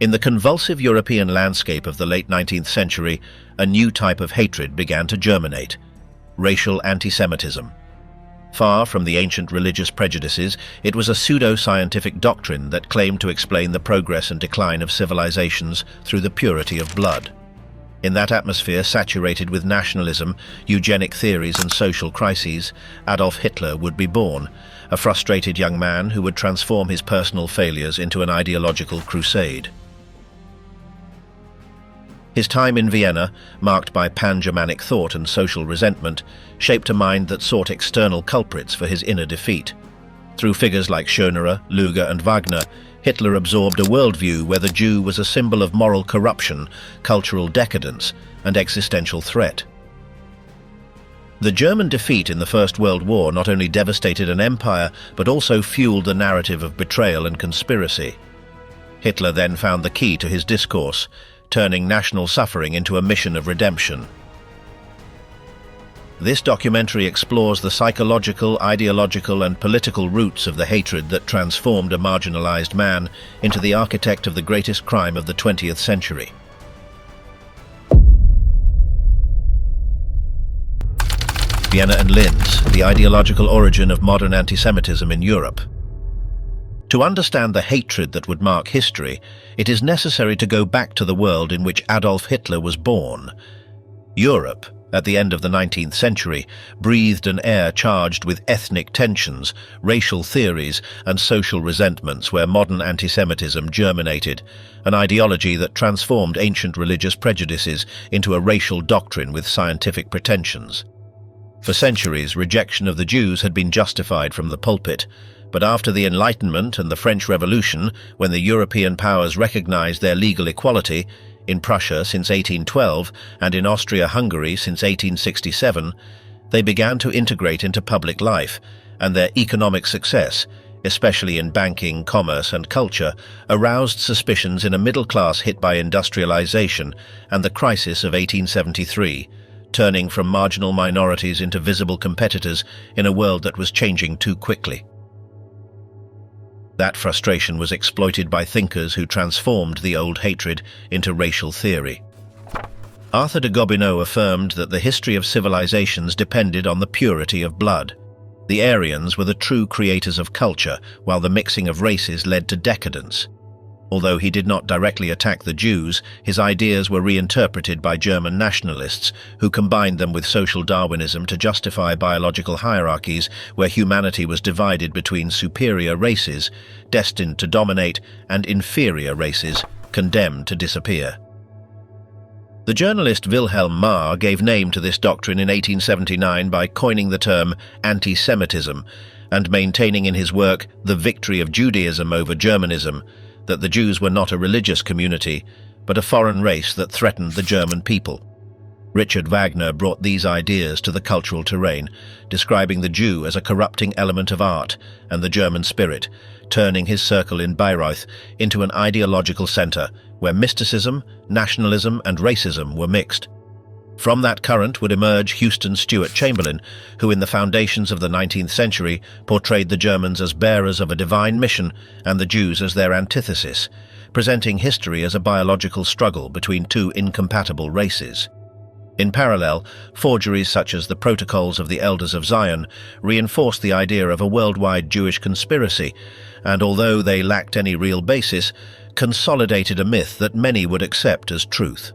In the convulsive European landscape of the late 19th century, a new type of hatred began to germinate: racial antisemitism. Far from the ancient religious prejudices, it was a pseudo-scientific doctrine that claimed to explain the progress and decline of civilizations through the purity of blood. In that atmosphere saturated with nationalism, eugenic theories and social crises, Adolf Hitler would be born, a frustrated young man who would transform his personal failures into an ideological crusade. His time in Vienna, marked by Pan-Germanic thought and social resentment, shaped a mind that sought external culprits for his inner defeat. Through figures like Schönerer, Lueger and Wagner, Hitler absorbed a worldview where the Jew was a symbol of moral corruption, cultural decadence, and existential threat. The German defeat in the First World War not only devastated an empire, but also fueled the narrative of betrayal and conspiracy. Hitler then found the key to his discourse, turning national suffering into a mission of redemption. This documentary explores the psychological, ideological, and political roots of the hatred that transformed a marginalized man into the architect of the greatest crime of the 20th century. Vienna and Linz, the ideological origin of modern antisemitism in Europe. To understand the hatred that would mark history, it is necessary to go back to the world in which Adolf Hitler was born. Europe, at the end of the 19th century, breathed an air charged with ethnic tensions, racial theories, and social resentments where modern antisemitism germinated, an ideology that transformed ancient religious prejudices into a racial doctrine with scientific pretensions. For centuries, rejection of the Jews had been justified from the pulpit, but after the Enlightenment and the French Revolution, when the European powers recognized their legal equality, in Prussia since 1812 and in Austria-Hungary since 1867, they began to integrate into public life, and their economic success, especially in banking, commerce and culture, aroused suspicions in a middle class hit by industrialization and the crisis of 1873, turning from marginal minorities into visible competitors in a world that was changing too quickly. That frustration was exploited by thinkers who transformed the old hatred into racial theory. Arthur de Gobineau affirmed that the history of civilizations depended on the purity of blood. The Aryans were the true creators of culture, while the mixing of races led to decadence. Although he did not directly attack the Jews, his ideas were reinterpreted by German nationalists, who combined them with social Darwinism to justify biological hierarchies where humanity was divided between superior races, destined to dominate, and inferior races, condemned to disappear. The journalist Wilhelm Mayr gave name to this doctrine in 1879 by coining the term antisemitism and maintaining in his work The Victory of Judaism over Germanism that the Jews were not a religious community, but a foreign race that threatened the German people. Richard Wagner brought these ideas to the cultural terrain, describing the Jew as a corrupting element of art and the German spirit, turning his circle in Bayreuth into an ideological center where mysticism, nationalism, and racism were mixed. From that current would emerge Houston Stewart Chamberlain, who in the foundations of the 19th century portrayed the Germans as bearers of a divine mission and the Jews as their antithesis, presenting history as a biological struggle between two incompatible races. In parallel, forgeries such as the Protocols of the Elders of Zion reinforced the idea of a worldwide Jewish conspiracy, and although they lacked any real basis, consolidated a myth that many would accept as truth.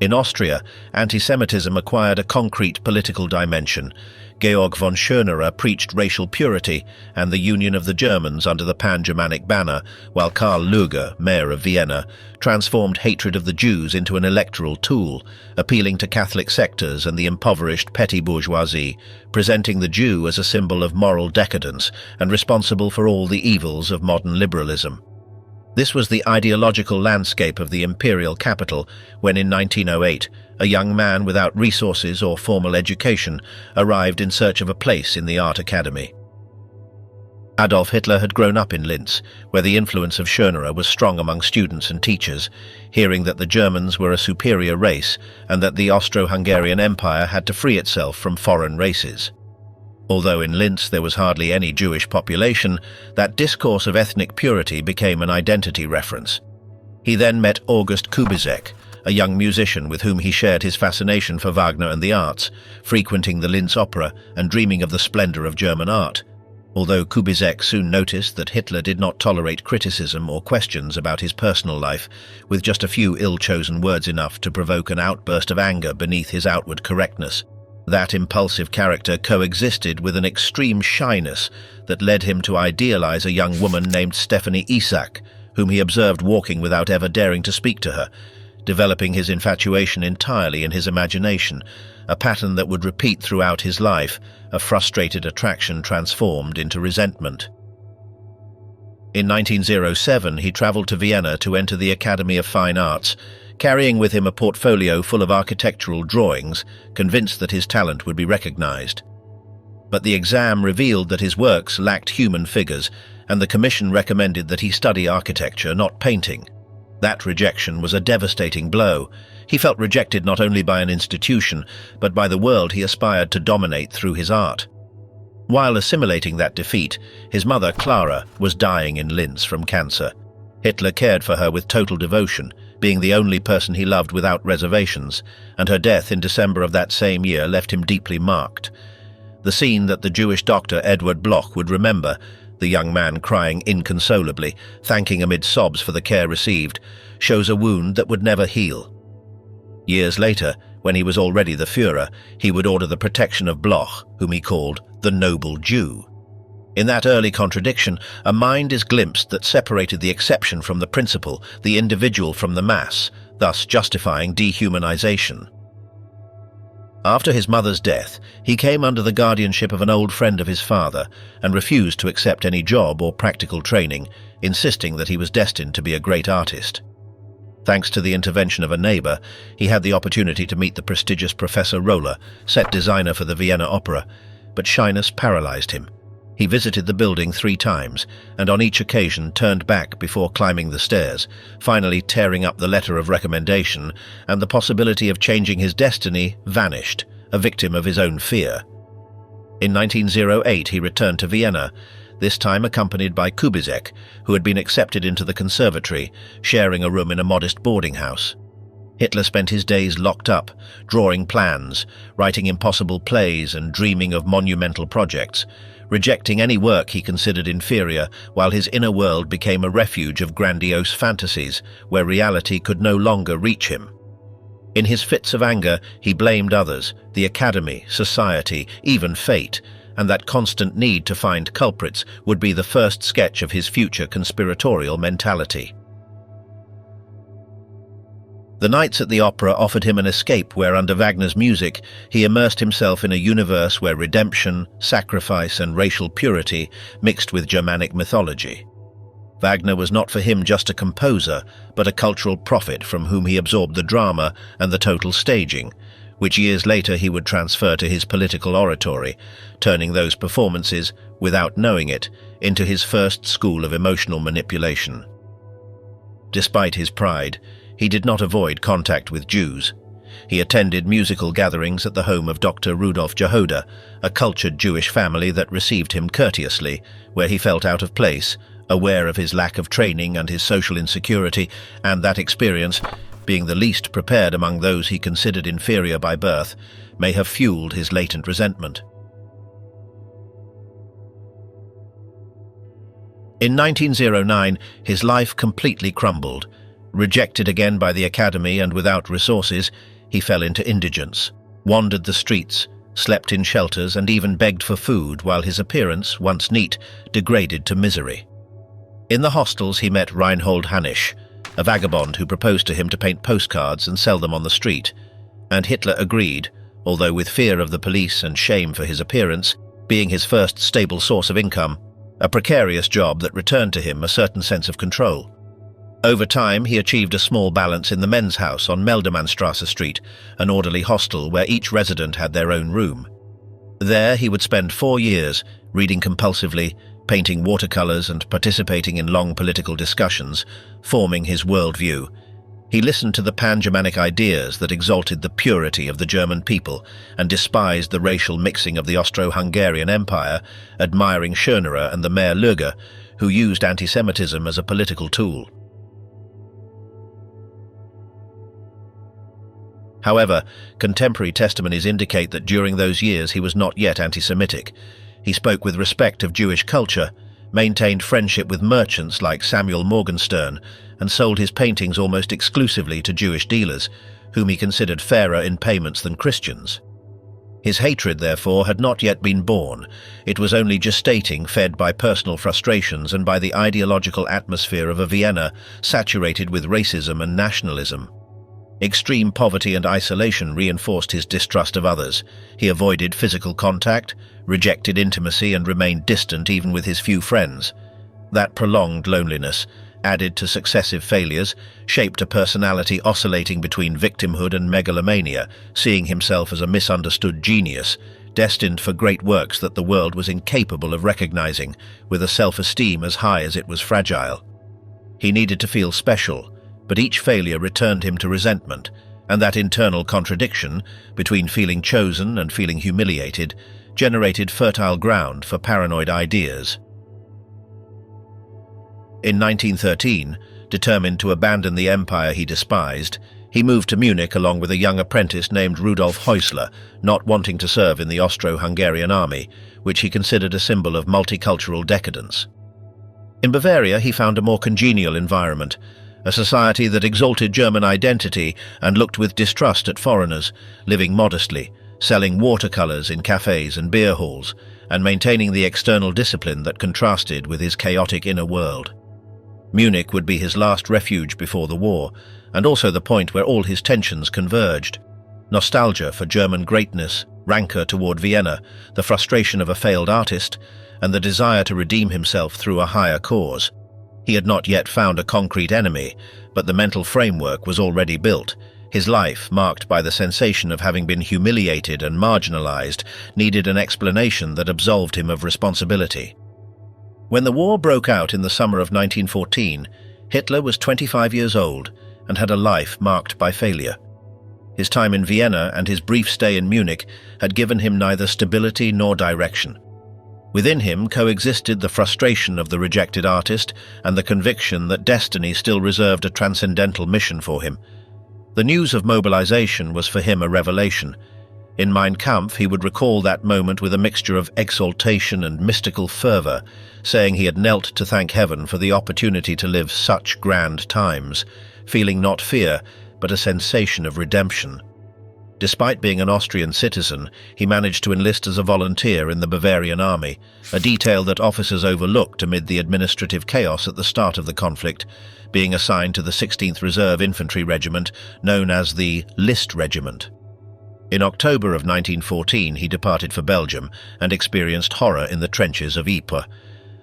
In Austria, antisemitism acquired a concrete political dimension. Georg von Schönerer preached racial purity and the union of the Germans under the Pan-Germanic banner, while Karl Lueger, Mayor of Vienna, transformed hatred of the Jews into an electoral tool, appealing to Catholic sectors and the impoverished petty bourgeoisie, presenting the Jew as a symbol of moral decadence and responsible for all the evils of modern liberalism. This was the ideological landscape of the imperial capital when in 1908, a young man without resources or formal education arrived in search of a place in the art academy. Adolf Hitler had grown up in Linz, where the influence of Schönerer was strong among students and teachers, hearing that the Germans were a superior race and that the Austro-Hungarian Empire had to free itself from foreign races. Although in Linz there was hardly any Jewish population, that discourse of ethnic purity became an identity reference. He then met August Kubizek, a young musician with whom he shared his fascination for Wagner and the arts, frequenting the Linz opera and dreaming of the splendor of German art. Although Kubizek soon noticed that Hitler did not tolerate criticism or questions about his personal life, with just a few ill-chosen words enough to provoke an outburst of anger beneath his outward correctness, that impulsive character coexisted with an extreme shyness that led him to idealize a young woman named Stephanie Isak, whom he observed walking without ever daring to speak to her, developing his infatuation entirely in his imagination, a pattern that would repeat throughout his life, a frustrated attraction transformed into resentment. In 1907, he traveled to Vienna to enter the Academy of Fine Arts, carrying with him a portfolio full of architectural drawings, convinced that his talent would be recognized. But the exam revealed that his works lacked human figures, and the commission recommended that he study architecture, not painting. That rejection was a devastating blow. He felt rejected not only by an institution, but by the world he aspired to dominate through his art. While assimilating that defeat, his mother, Clara, was dying in Linz from cancer. Hitler cared for her with total devotion, being the only person he loved without reservations, and her death in December of that same year left him deeply marked. The scene that the Jewish doctor Edward Bloch would remember, the young man crying inconsolably, thanking amid sobs for the care received, shows a wound that would never heal. Years later, when he was already the Führer, he would order the protection of Bloch, whom he called the noble Jew. In that early contradiction, a mind is glimpsed that separated the exception from the principle, the individual from the mass, thus justifying dehumanization. After his mother's death, he came under the guardianship of an old friend of his father and refused to accept any job or practical training, insisting that he was destined to be a great artist. Thanks to the intervention of a neighbor, he had the opportunity to meet the prestigious Professor Roller, set designer for the Vienna Opera, but shyness paralyzed him. He visited the building 3 times, and on each occasion turned back before climbing the stairs, finally tearing up the letter of recommendation, and the possibility of changing his destiny vanished, a victim of his own fear. In 1908 he returned to Vienna, this time accompanied by Kubizek, who had been accepted into the conservatory, sharing a room in a modest boarding house. Hitler spent his days locked up, drawing plans, writing impossible plays and dreaming of monumental projects, rejecting any work he considered inferior, while his inner world became a refuge of grandiose fantasies, where reality could no longer reach him. In his fits of anger, he blamed others, the academy, society, even fate, and that constant need to find culprits would be the first sketch of his future conspiratorial mentality. The nights at the opera offered him an escape where, under Wagner's music, he immersed himself in a universe where redemption, sacrifice, and racial purity mixed with Germanic mythology. Wagner was not for him just a composer, but a cultural prophet from whom he absorbed the drama and the total staging, which years later he would transfer to his political oratory, turning those performances, without knowing it, into his first school of emotional manipulation. Despite his pride, he did not avoid contact with Jews. He attended musical gatherings at the home of Dr. Rudolf Jehoda, a cultured Jewish family that received him courteously, where he felt out of place, aware of his lack of training and his social insecurity, and that experience, being the least prepared among those he considered inferior by birth, may have fueled his latent resentment. In 1909, his life completely crumbled. Rejected again by the academy and without resources, he fell into indigence, wandered the streets, slept in shelters, and even begged for food, while his appearance, once neat, degraded to misery. In the hostels he met Reinhold Hanisch, a vagabond who proposed to him to paint postcards and sell them on the street, and Hitler agreed, although with fear of the police and shame for his appearance, being his first stable source of income, a precarious job that returned to him a certain sense of control. Over time, he achieved a small balance in the men's house on Meldemannstrasse Street, an orderly hostel where each resident had their own room. There he would spend 4 years, reading compulsively, painting watercolors and participating in long political discussions, forming his worldview. He listened to the Pan-Germanic ideas that exalted the purity of the German people and despised the racial mixing of the Austro-Hungarian Empire, admiring Schönerer and the Mayr Lueger, who used antisemitism as a political tool. However, contemporary testimonies indicate that during those years he was not yet anti-Semitic. He spoke with respect of Jewish culture, maintained friendship with merchants like Samuel Morgenstern, and sold his paintings almost exclusively to Jewish dealers, whom he considered fairer in payments than Christians. His hatred, therefore, had not yet been born. It was only gestating, fed by personal frustrations and by the ideological atmosphere of a Vienna saturated with racism and nationalism. Extreme poverty and isolation reinforced his distrust of others. He avoided physical contact, rejected intimacy, and remained distant even with his few friends. That prolonged loneliness, added to successive failures, shaped a personality oscillating between victimhood and megalomania, seeing himself as a misunderstood genius, destined for great works that the world was incapable of recognizing, with a self-esteem as high as it was fragile. He needed to feel special, but each failure returned him to resentment, and that internal contradiction, between feeling chosen and feeling humiliated, generated fertile ground for paranoid ideas. In 1913, determined to abandon the empire he despised, he moved to Munich along with a young apprentice named Rudolf Häusler, not wanting to serve in the Austro-Hungarian army, which he considered a symbol of multicultural decadence. In Bavaria, he found a more congenial environment, a society that exalted German identity and looked with distrust at foreigners, living modestly, selling watercolors in cafes and beer halls, and maintaining the external discipline that contrasted with his chaotic inner world. Munich would be his last refuge before the war, and also the point where all his tensions converged. Nostalgia for German greatness, rancor toward Vienna, the frustration of a failed artist, and the desire to redeem himself through a higher cause. He had not yet found a concrete enemy, but the mental framework was already built. His life, marked by the sensation of having been humiliated and marginalized, needed an explanation that absolved him of responsibility. When the war broke out in the summer of 1914, Hitler was 25 years old and had a life marked by failure. His time in Vienna and his brief stay in Munich had given him neither stability nor direction. Within him coexisted the frustration of the rejected artist and the conviction that destiny still reserved a transcendental mission for him. The news of mobilization was for him a revelation. In Mein Kampf, he would recall that moment with a mixture of exaltation and mystical fervor, saying he had knelt to thank heaven for the opportunity to live such grand times, feeling not fear, but a sensation of redemption. Despite being an Austrian citizen, he managed to enlist as a volunteer in the Bavarian army, a detail that officers overlooked amid the administrative chaos at the start of the conflict, being assigned to the 16th Reserve Infantry Regiment, known as the List Regiment. In October of 1914, he departed for Belgium and experienced horror in the trenches of Ypres.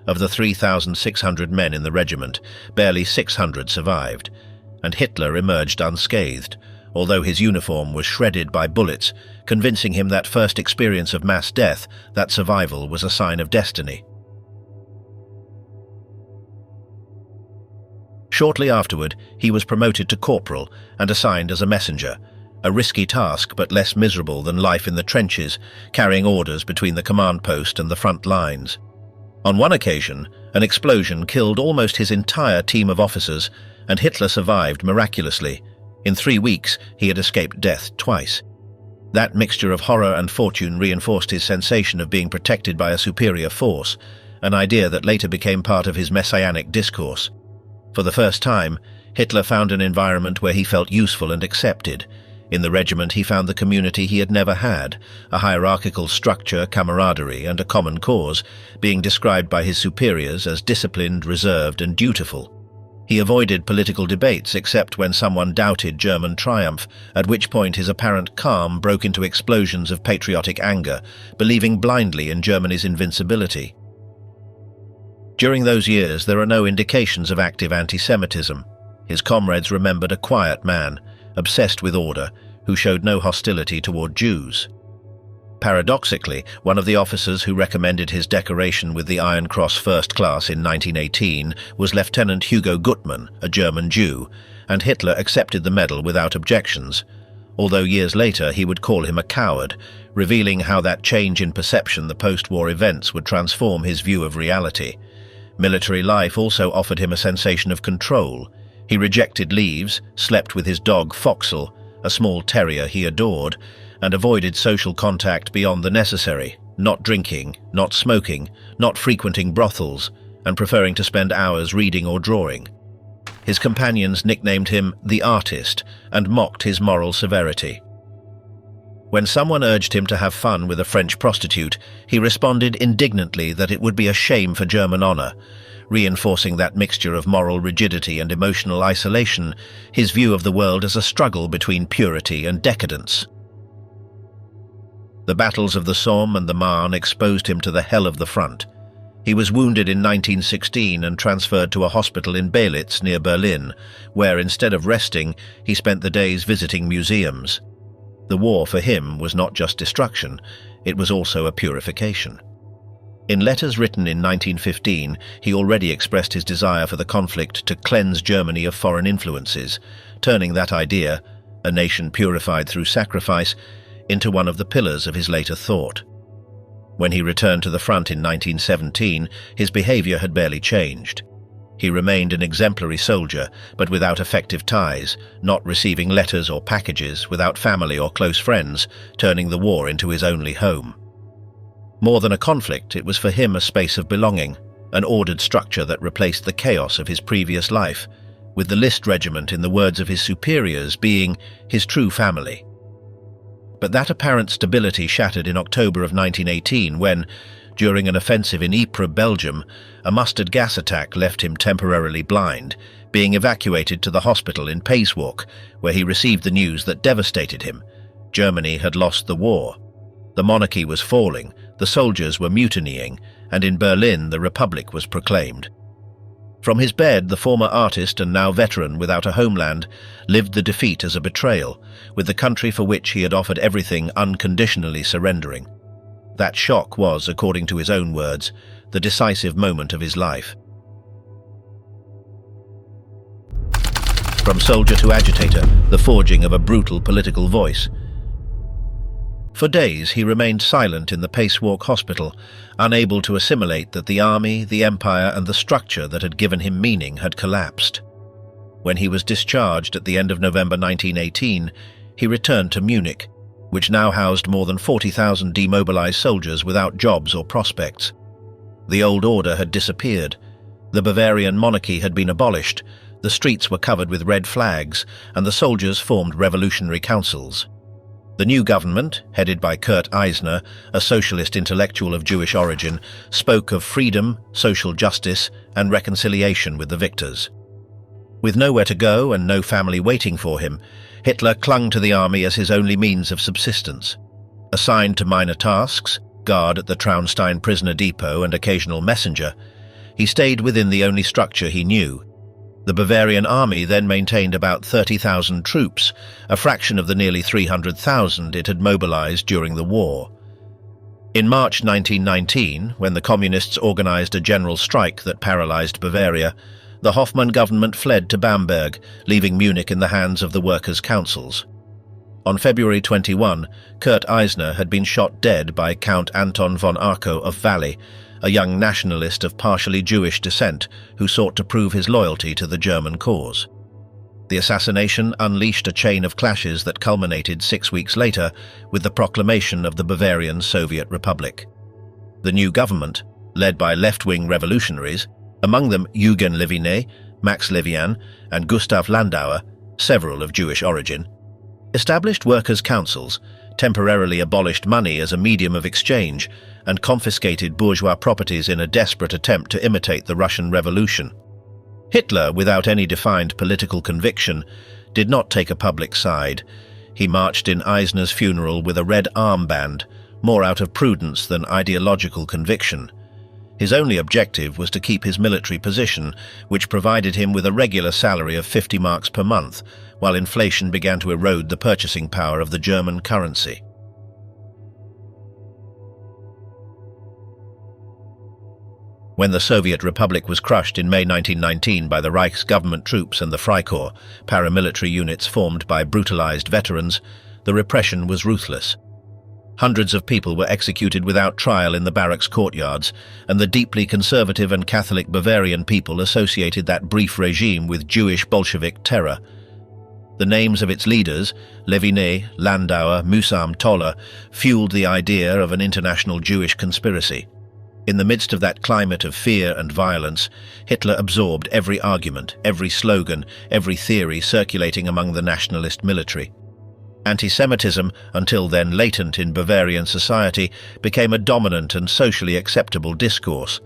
Of the 3,600 men in the regiment, barely 600 survived, and Hitler emerged unscathed, although his uniform was shredded by bullets, convincing him that first experience of mass death, that survival was a sign of destiny. Shortly afterward, he was promoted to corporal and assigned as a messenger, a risky task but less miserable than life in the trenches, carrying orders between the command post and the front lines. On one occasion, an explosion killed almost his entire team of officers, and Hitler survived miraculously. In 3 weeks, he had escaped death twice. That mixture of horror and fortune reinforced his sensation of being protected by a superior force, an idea that later became part of his messianic discourse. For the first time, Hitler found an environment where he felt useful and accepted. In the regiment, he found the community he had never had, a hierarchical structure, camaraderie, and a common cause, being described by his superiors as disciplined, reserved, and dutiful. He avoided political debates except when someone doubted German triumph, at which point his apparent calm broke into explosions of patriotic anger, believing blindly in Germany's invincibility. During those years, there are no indications of active anti-Semitism. His comrades remembered a quiet man, obsessed with order, who showed no hostility toward Jews. Paradoxically, one of the officers who recommended his decoration with the Iron Cross First Class in 1918 was Lieutenant Hugo Gutmann, a German Jew, and Hitler accepted the medal without objections, although years later he would call him a coward, revealing how that change in perception the post-war events would transform his view of reality. Military life also offered him a sensation of control. He rejected leaves, slept with his dog Foxel, a small terrier he adored, and avoided social contact beyond the necessary, not drinking, not smoking, not frequenting brothels, and preferring to spend hours reading or drawing. His companions nicknamed him the artist and mocked his moral severity. When someone urged him to have fun with a French prostitute, he responded indignantly that it would be a shame for German honor. Reinforcing that mixture of moral rigidity and emotional isolation, his view of the world as a struggle between purity and decadence. The battles of the Somme and the Marne exposed him to the hell of the front. He was wounded in 1916 and transferred to a hospital in Belitz near Berlin, where instead of resting, he spent the days visiting museums. The war for him was not just destruction, it was also a purification. In letters written in 1915, he already expressed his desire for the conflict to cleanse Germany of foreign influences, turning that idea, a nation purified through sacrifice, into one of the pillars of his later thought. When he returned to the front in 1917, his behavior had barely changed. He remained an exemplary soldier, but without effective ties, not receiving letters or packages, without family or close friends, turning the war into his only home. More than a conflict, it was for him a space of belonging, an ordered structure that replaced the chaos of his previous life, with the list regiment, in the words of his superiors, being his true family. But that apparent stability shattered in October of 1918 when, during an offensive in Ypres, Belgium, a mustard gas attack left him temporarily blind, being evacuated to the hospital in Payswalk, where he received the news that devastated him. Germany had lost the war. The monarchy was falling, the soldiers were mutinying, and in Berlin the Republic was proclaimed. From his bed, the former artist and now veteran without a homeland lived the defeat as a betrayal, with the country for which he had offered everything unconditionally surrendering. That shock was, according to his own words, the decisive moment of his life. From soldier to agitator, the forging of a brutal political voice. For days he remained silent in the Payswalk hospital, unable to assimilate that the army, the empire, and the structure that had given him meaning had collapsed. When he was discharged at the end of November 1918, he returned to Munich, which now housed more than 40,000 demobilized soldiers without jobs or prospects. The old order had disappeared. The Bavarian monarchy had been abolished, the streets were covered with red flags, and the soldiers formed revolutionary councils. The new government, headed by Kurt Eisner, a socialist intellectual of Jewish origin, spoke of freedom, social justice, and reconciliation with the victors. With nowhere to go and no family waiting for him, Hitler clung to the army as his only means of subsistence. Assigned to minor tasks, guard at the Traunstein prisoner depot and occasional messenger, he stayed within the only structure he knew. The Bavarian army then maintained about 30,000 troops, a fraction of the nearly 300,000 it had mobilized during the war. In March 1919, when the communists organized a general strike that paralyzed Bavaria, the Hoffmann government fled to Bamberg, leaving Munich in the hands of the workers' councils. On February 21, Kurt Eisner had been shot dead by Count Anton von Arco of Valley, a young nationalist of partially Jewish descent who sought to prove his loyalty to the German cause. The assassination unleashed a chain of clashes that culminated 6 weeks later with the proclamation of the Bavarian Soviet Republic. The new government, led by left-wing revolutionaries, among them Eugen Leviné, Max Levian, and Gustav Landauer, several of Jewish origin, established workers' councils, temporarily abolished money as a medium of exchange, and confiscated bourgeois properties in a desperate attempt to imitate the Russian Revolution. Hitler, without any defined political conviction, did not take a public side. He marched in Eisner's funeral with a red armband, more out of prudence than ideological conviction. His only objective was to keep his military position, which provided him with a regular salary of 50 marks per month, while inflation began to erode the purchasing power of the German currency. When the Soviet Republic was crushed in May 1919 by the Reich's government troops and the Freikorps, paramilitary units formed by brutalized veterans, the repression was ruthless. Hundreds of people were executed without trial in the barracks courtyards, and the deeply conservative and Catholic Bavarian people associated that brief regime with Jewish Bolshevik terror. The names of its leaders, Leviné, Landauer, Mühsam, Toller, fueled the idea of an international Jewish conspiracy. In the midst of that climate of fear and violence, Hitler absorbed every argument, every slogan, every theory circulating among the nationalist military. Antisemitism, until then latent in Bavarian society, became a dominant and socially acceptable discourse.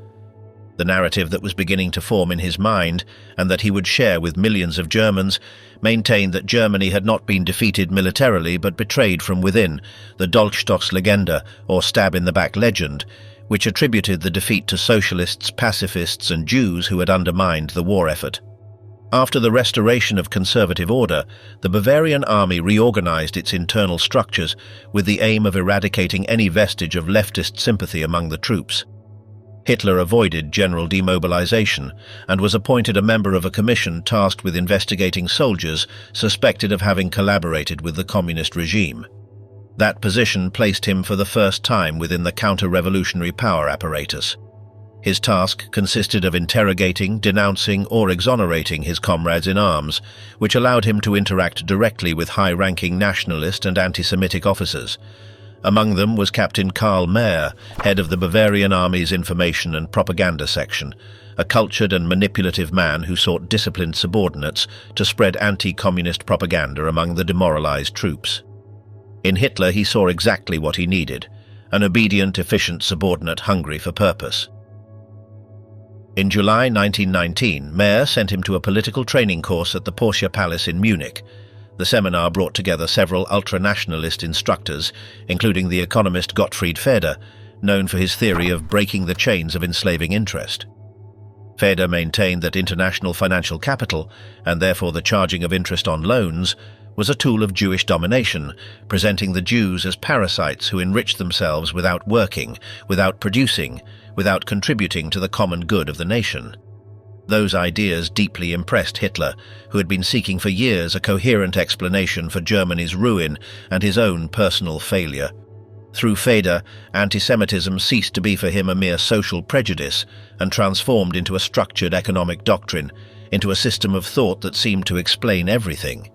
The narrative that was beginning to form in his mind, and that he would share with millions of Germans, maintained that Germany had not been defeated militarily but betrayed from within, the Dolchstoßlegende, or stab-in-the-back legend, which attributed the defeat to socialists, pacifists and Jews who had undermined the war effort. After the restoration of conservative order, the Bavarian army reorganized its internal structures with the aim of eradicating any vestige of leftist sympathy among the troops. Hitler avoided general demobilization and was appointed a member of a commission tasked with investigating soldiers suspected of having collaborated with the communist regime. That position placed him for the first time within the counter-revolutionary power apparatus. His task consisted of interrogating, denouncing, or exonerating his comrades in arms, which allowed him to interact directly with high-ranking nationalist and anti-Semitic officers. Among them was Captain Karl Mayr, head of the Bavarian Army's Information and Propaganda Section, a cultured and manipulative man who sought disciplined subordinates to spread anti-communist propaganda among the demoralized troops. In Hitler he saw exactly what he needed, an obedient, efficient subordinate hungry for purpose. In July 1919, Mayr sent him to a political training course at the Porcia Palace in Munich. The seminar brought together several ultra-nationalist instructors, including the economist Gottfried Feder, known for his theory of breaking the chains of enslaving interest. Feder maintained that international financial capital, and therefore the charging of interest on loans, was a tool of Jewish domination, presenting the Jews as parasites who enriched themselves without working, without producing, without contributing to the common good of the nation. Those ideas deeply impressed Hitler, who had been seeking for years a coherent explanation for Germany's ruin and his own personal failure. Through Feder, antisemitism ceased to be for him a mere social prejudice and transformed into a structured economic doctrine, into a system of thought that seemed to explain everything.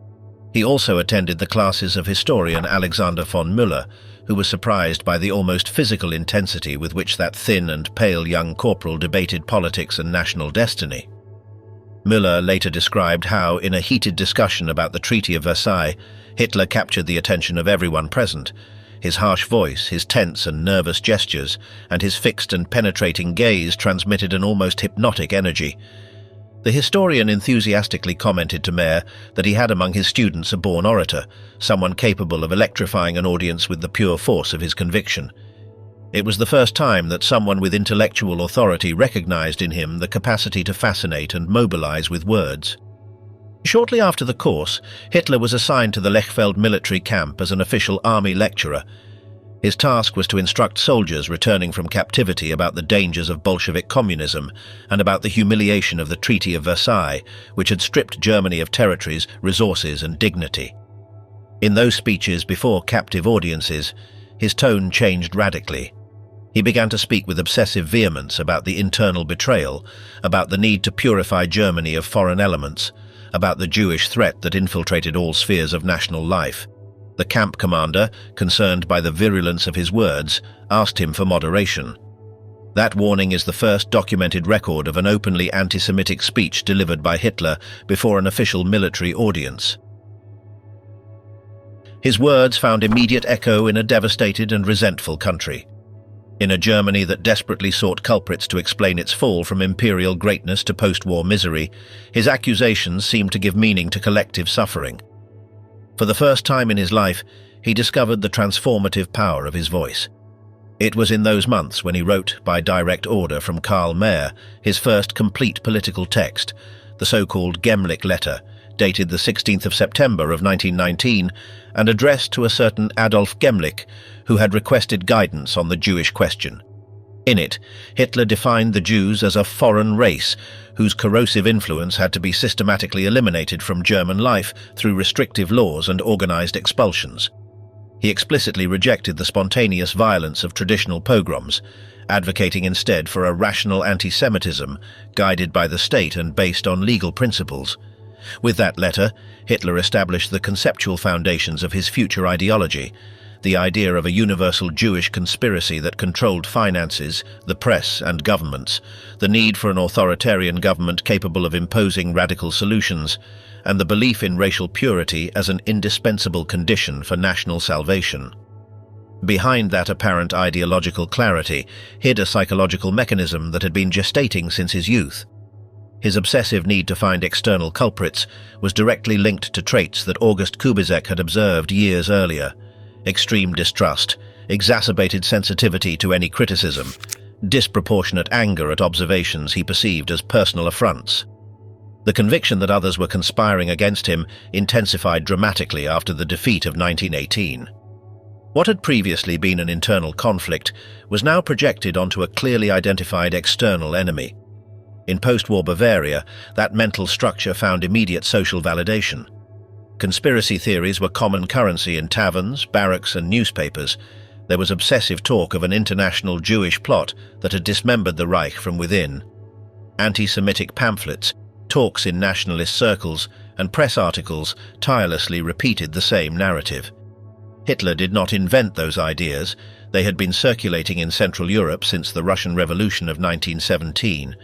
He also attended the classes of historian Alexander von Müller, who was surprised by the almost physical intensity with which that thin and pale young corporal debated politics and national destiny. Müller later described how, in a heated discussion about the Treaty of Versailles, Hitler captured the attention of everyone present. His harsh voice, his tense and nervous gestures, and his fixed and penetrating gaze transmitted an almost hypnotic energy. The historian enthusiastically commented to Mayr that he had among his students a born orator, someone capable of electrifying an audience with the pure force of his conviction. It was the first time that someone with intellectual authority recognized in him the capacity to fascinate and mobilize with words. Shortly after the course, Hitler was assigned to the Lechfeld military camp as an official army lecturer. His task was to instruct soldiers returning from captivity about the dangers of Bolshevik communism and about the humiliation of the Treaty of Versailles, which had stripped Germany of territories, resources and dignity. In those speeches before captive audiences, his tone changed radically. He began to speak with obsessive vehemence about the internal betrayal, about the need to purify Germany of foreign elements, about the Jewish threat that infiltrated all spheres of national life. The camp commander, concerned by the virulence of his words, asked him for moderation. That warning is the first documented record of an openly anti-Semitic speech delivered by Hitler before an official military audience. His words found immediate echo in a devastated and resentful country. In a Germany that desperately sought culprits to explain its fall from imperial greatness to post-war misery, his accusations seemed to give meaning to collective suffering. For the first time in his life, he discovered the transformative power of his voice. It was in those months when he wrote, by direct order from Karl Mayr, his first complete political text, the so-called Gemlich letter, dated the 16th of September of 1919, and addressed to a certain Adolf Gemlich, who had requested guidance on the Jewish question. In it, Hitler defined the Jews as a foreign race, whose corrosive influence had to be systematically eliminated from German life through restrictive laws and organized expulsions. He explicitly rejected the spontaneous violence of traditional pogroms, advocating instead for a rational anti-Semitism guided by the state and based on legal principles. With that letter, Hitler established the conceptual foundations of his future ideology, the idea of a universal Jewish conspiracy that controlled finances, the press, and governments, the need for an authoritarian government capable of imposing radical solutions, and the belief in racial purity as an indispensable condition for national salvation. Behind that apparent ideological clarity hid a psychological mechanism that had been gestating since his youth. His obsessive need to find external culprits was directly linked to traits that August Kubizek had observed years earlier: extreme distrust, exacerbated sensitivity to any criticism, disproportionate anger at observations he perceived as personal affronts. The conviction that others were conspiring against him intensified dramatically after the defeat of 1918. What had previously been an internal conflict was now projected onto a clearly identified external enemy. In post-war Bavaria, that mental structure found immediate social validation. Conspiracy theories were common currency in taverns, barracks, and newspapers. There was obsessive talk of an international Jewish plot that had dismembered the Reich from within. Anti-Semitic pamphlets, talks in nationalist circles, and press articles tirelessly repeated the same narrative. Hitler did not invent those ideas. They had been circulating in Central Europe since the Russian Revolution of 1917.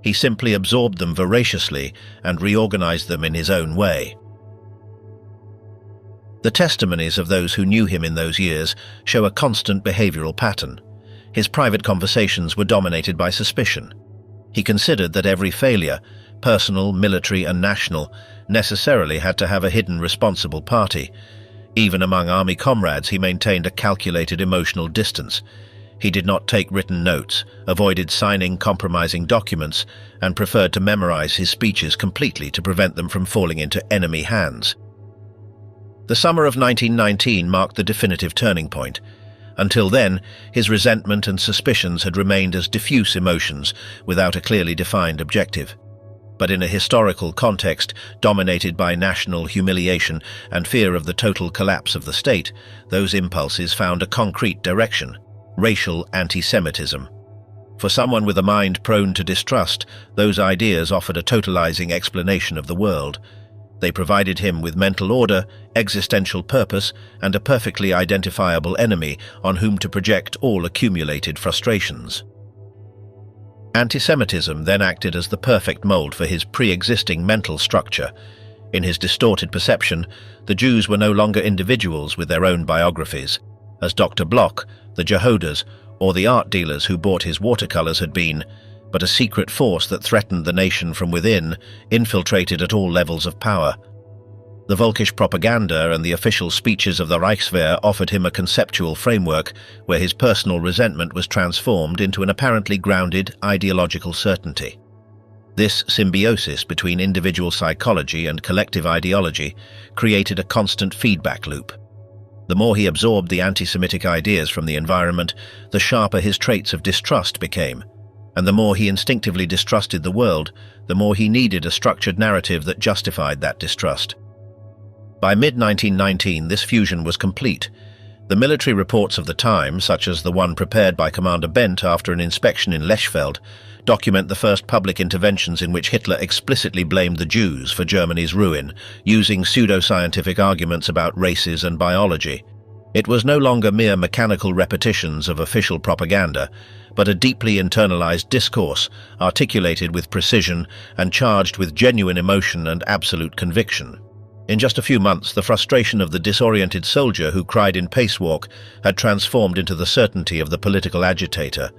He simply absorbed them voraciously and reorganized them in his own way. The testimonies of those who knew him in those years show a constant behavioral pattern. His private conversations were dominated by suspicion. He considered that every failure, personal, military, and national, necessarily had to have a hidden responsible party. Even among army comrades, he maintained a calculated emotional distance. He did not take written notes, avoided signing compromising documents, and preferred to memorize his speeches completely to prevent them from falling into enemy hands. The summer of 1919 marked the definitive turning point. Until then, his resentment and suspicions had remained as diffuse emotions without a clearly defined objective. But in a historical context dominated by national humiliation and fear of the total collapse of the state, those impulses found a concrete direction: racial antisemitism. For someone with a mind prone to distrust, those ideas offered a totalizing explanation of the world. They provided him with mental order, existential purpose, and a perfectly identifiable enemy on whom to project all accumulated frustrations. Antisemitism then acted as the perfect mold for his pre-existing mental structure. In his distorted perception, the Jews were no longer individuals with their own biographies, as Dr. Bloch, the Jehodas, or the art dealers who bought his watercolors had been, but a secret force that threatened the nation from within, infiltrated at all levels of power. The Völkisch propaganda and the official speeches of the Reichswehr offered him a conceptual framework where his personal resentment was transformed into an apparently grounded ideological certainty. This symbiosis between individual psychology and collective ideology created a constant feedback loop. The more he absorbed the anti-Semitic ideas from the environment, the sharper his traits of distrust became. And the more he instinctively distrusted the world, the more he needed a structured narrative that justified that distrust. By mid-1919, this fusion was complete. The military reports of the time, such as the one prepared by Commander Bent after an inspection in Lechfeld, document the first public interventions in which Hitler explicitly blamed the Jews for Germany's ruin, using pseudoscientific arguments about races and biology. It was no longer mere mechanical repetitions of official propaganda, but a deeply internalized discourse, articulated with precision and charged with genuine emotion and absolute conviction. In just a few months, the frustration of the disoriented soldier who cried in pacewalk had transformed into the certainty of the political agitator.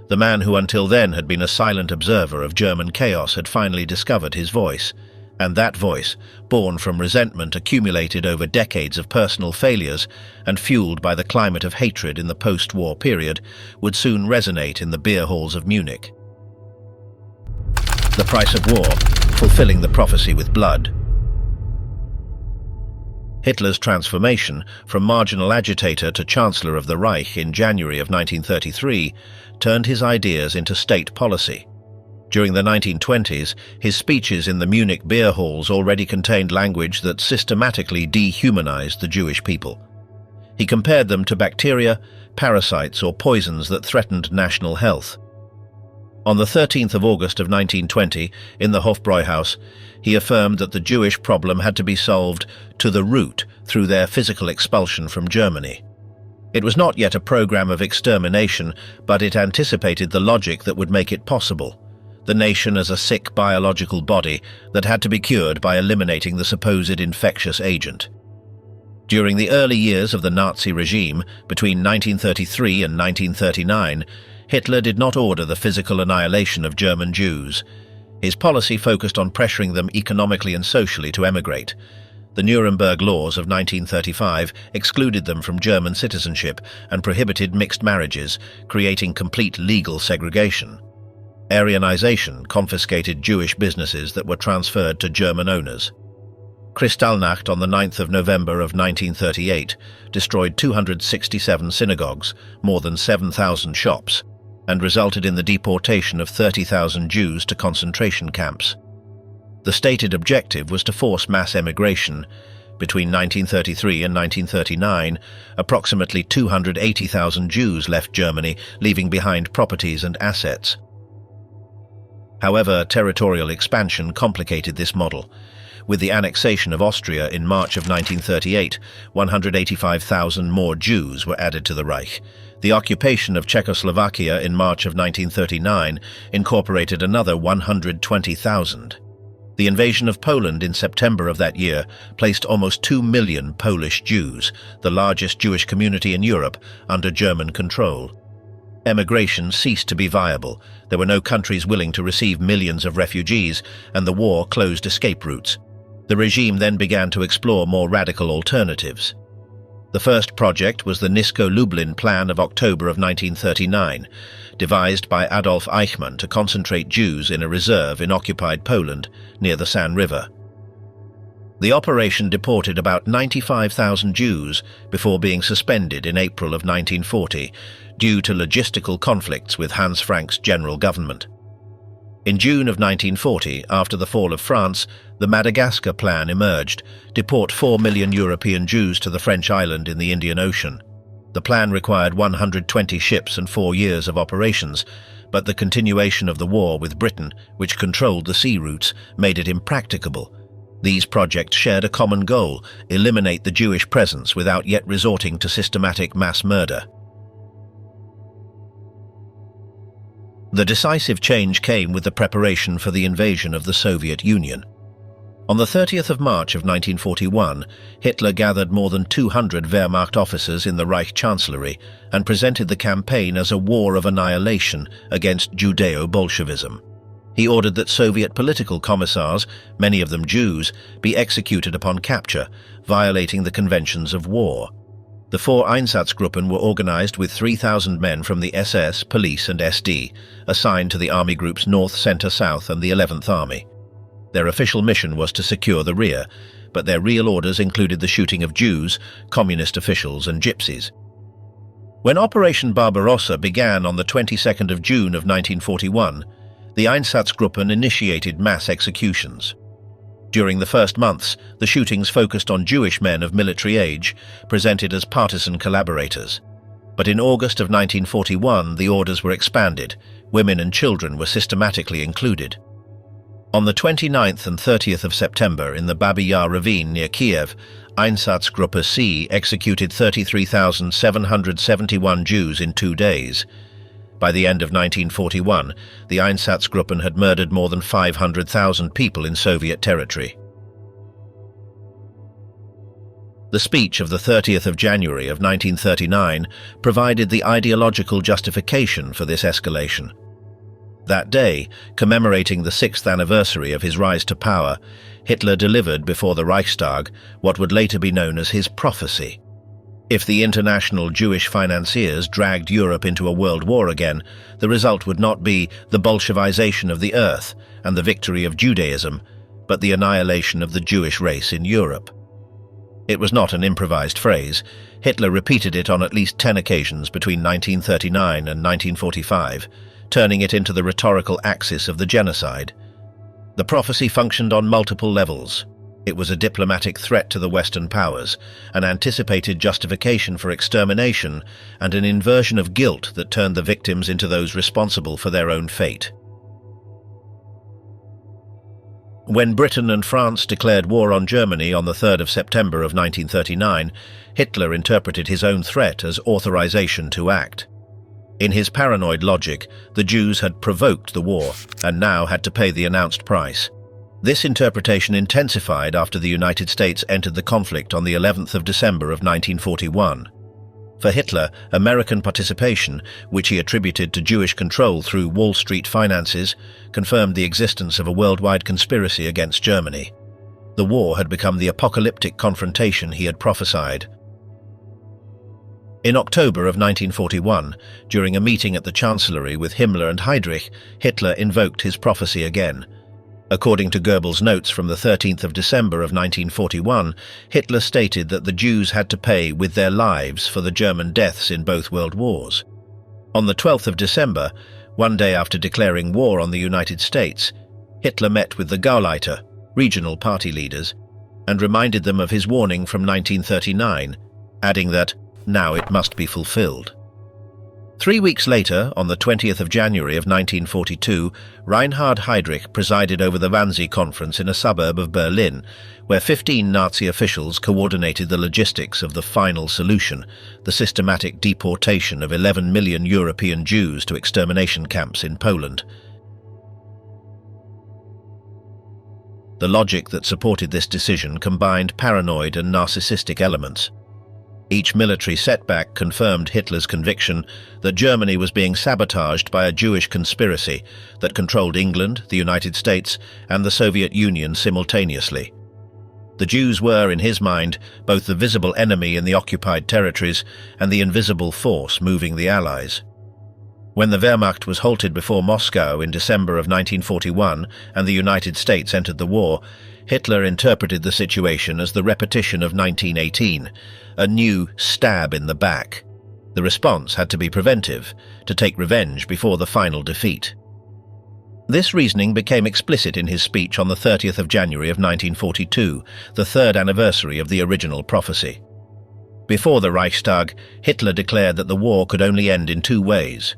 The man who until then had been a silent observer of German chaos had finally discovered his voice, and that voice, born from resentment accumulated over decades of personal failures and fueled by the climate of hatred in the post-war period, would soon resonate in the beer halls of Munich. The price of war, fulfilling the prophecy with blood. Hitler's transformation from marginal agitator to Chancellor of the Reich in January of 1933 turned his ideas into state policy. During the 1920s, his speeches in the Munich beer halls already contained language that systematically dehumanized the Jewish people. He compared them to bacteria, parasites, or poisons that threatened national health. On the 13th of August of 1920, in the Hofbräuhaus, he affirmed that the Jewish problem had to be solved to the root through their physical expulsion from Germany. It was not yet a program of extermination, but it anticipated the logic that would make it possible. The nation as a sick biological body that had to be cured by eliminating the supposed infectious agent. During the early years of the Nazi regime, between 1933 and 1939, Hitler did not order the physical annihilation of German Jews. His policy focused on pressuring them economically and socially to emigrate. The Nuremberg laws of 1935 excluded them from German citizenship and prohibited mixed marriages, creating complete legal segregation. Aryanization confiscated Jewish businesses that were transferred to German owners. Kristallnacht on the 9th of November of 1938 destroyed 267 synagogues, more than 7,000 shops, and resulted in the deportation of 30,000 Jews to concentration camps. The stated objective was to force mass emigration. Between 1933 and 1939, approximately 280,000 Jews left Germany, leaving behind properties and assets. However, territorial expansion complicated this model. With the annexation of Austria in March of 1938, 185,000 more Jews were added to the Reich. The occupation of Czechoslovakia in March of 1939 incorporated another 120,000. The invasion of Poland in September of that year placed almost 2 million Polish Jews, the largest Jewish community in Europe, under German control. Emigration ceased to be viable. There were no countries willing to receive millions of refugees, and the war closed escape routes. The regime then began to explore more radical alternatives. The first project was the Nisko-Lublin Plan of October of 1939, devised by Adolf Eichmann to concentrate Jews in a reserve in occupied Poland near the San River. The operation deported about 95,000 Jews before being suspended in April of 1940 due to logistical conflicts with Hans Frank's general government. In June of 1940, after the fall of France, the Madagascar Plan emerged, deport 4 million European Jews to the French island in the Indian Ocean. The plan required 120 ships and 4 years of operations, but the continuation of the war with Britain, which controlled the sea routes, made it impracticable. These projects shared a common goal: eliminate the Jewish presence without yet resorting to systematic mass murder. The decisive change came with the preparation for the invasion of the Soviet Union. On the 30th of March of 1941, Hitler gathered more than 200 Wehrmacht officers in the Reich Chancellery and presented the campaign as a war of annihilation against Judeo-Bolshevism. He ordered that Soviet political commissars, many of them Jews, be executed upon capture, violating the conventions of war. The 4 Einsatzgruppen were organized with 3,000 men from the SS, Police and SD, assigned to the army groups North, Center, South and the 11th Army. Their official mission was to secure the rear, but their real orders included the shooting of Jews, communist officials and gypsies. When Operation Barbarossa began on the 22nd of June of 1941, the Einsatzgruppen initiated mass executions. During the first months, the shootings focused on Jewish men of military age, presented as partisan collaborators. But in August of 1941, the orders were expanded. Women and children were systematically included. On the 29th and 30th of September, in the Babi Yar ravine near Kiev, Einsatzgruppe C executed 33,771 Jews in 2 days. By the end of 1941, the Einsatzgruppen had murdered more than 500,000 people in Soviet territory. The speech of the 30th of January of 1939 provided the ideological justification for this escalation. That day, commemorating the 6th anniversary of his rise to power, Hitler delivered before the Reichstag what would later be known as his prophecy. If the international Jewish financiers dragged Europe into a world war again, the result would not be the Bolshevization of the earth and the victory of Judaism, but the annihilation of the Jewish race in Europe. It was not an improvised phrase. Hitler repeated it on at least 10 occasions between 1939 and 1945, turning it into the rhetorical axis of the genocide. The prophecy functioned on multiple levels. It was a diplomatic threat to the Western powers, an anticipated justification for extermination, and an inversion of guilt that turned the victims into those responsible for their own fate. When Britain and France declared war on Germany on the 3rd of September of 1939, Hitler interpreted his own threat as authorization to act. In his paranoid logic, the Jews had provoked the war and now had to pay the announced price. This interpretation intensified after the United States entered the conflict on the 11th of December of 1941. For Hitler, American participation, which he attributed to Jewish control through Wall Street finances, confirmed the existence of a worldwide conspiracy against Germany. The war had become the apocalyptic confrontation he had prophesied. In October of 1941, during a meeting at the Chancellery with Himmler and Heydrich, Hitler invoked his prophecy again. According to Goebbels' notes from the 13th of December of 1941, Hitler stated that the Jews had to pay with their lives for the German deaths in both world wars. On the 12th of December, one day after declaring war on the United States, Hitler met with the Gauleiter, regional party leaders, and reminded them of his warning from 1939, adding that, now it must be fulfilled. 3 weeks later, on the 20th of January of 1942, Reinhard Heydrich presided over the Wannsee Conference in a suburb of Berlin, where 15 Nazi officials coordinated the logistics of the final solution, the systematic deportation of 11 million European Jews to extermination camps in Poland. The logic that supported this decision combined paranoid and narcissistic elements. Each military setback confirmed Hitler's conviction that Germany was being sabotaged by a Jewish conspiracy that controlled England, the United States, and the Soviet Union simultaneously. The Jews were, in his mind, both the visible enemy in the occupied territories and the invisible force moving the Allies. When the Wehrmacht was halted before Moscow in December of 1941 and the United States entered the war, Hitler interpreted the situation as the repetition of 1918, a new stab in the back. The response had to be preventive, to take revenge before the final defeat. This reasoning became explicit in his speech on the 30th of January of 1942, the third anniversary of the original prophecy. Before the Reichstag, Hitler declared that the war could only end in two ways: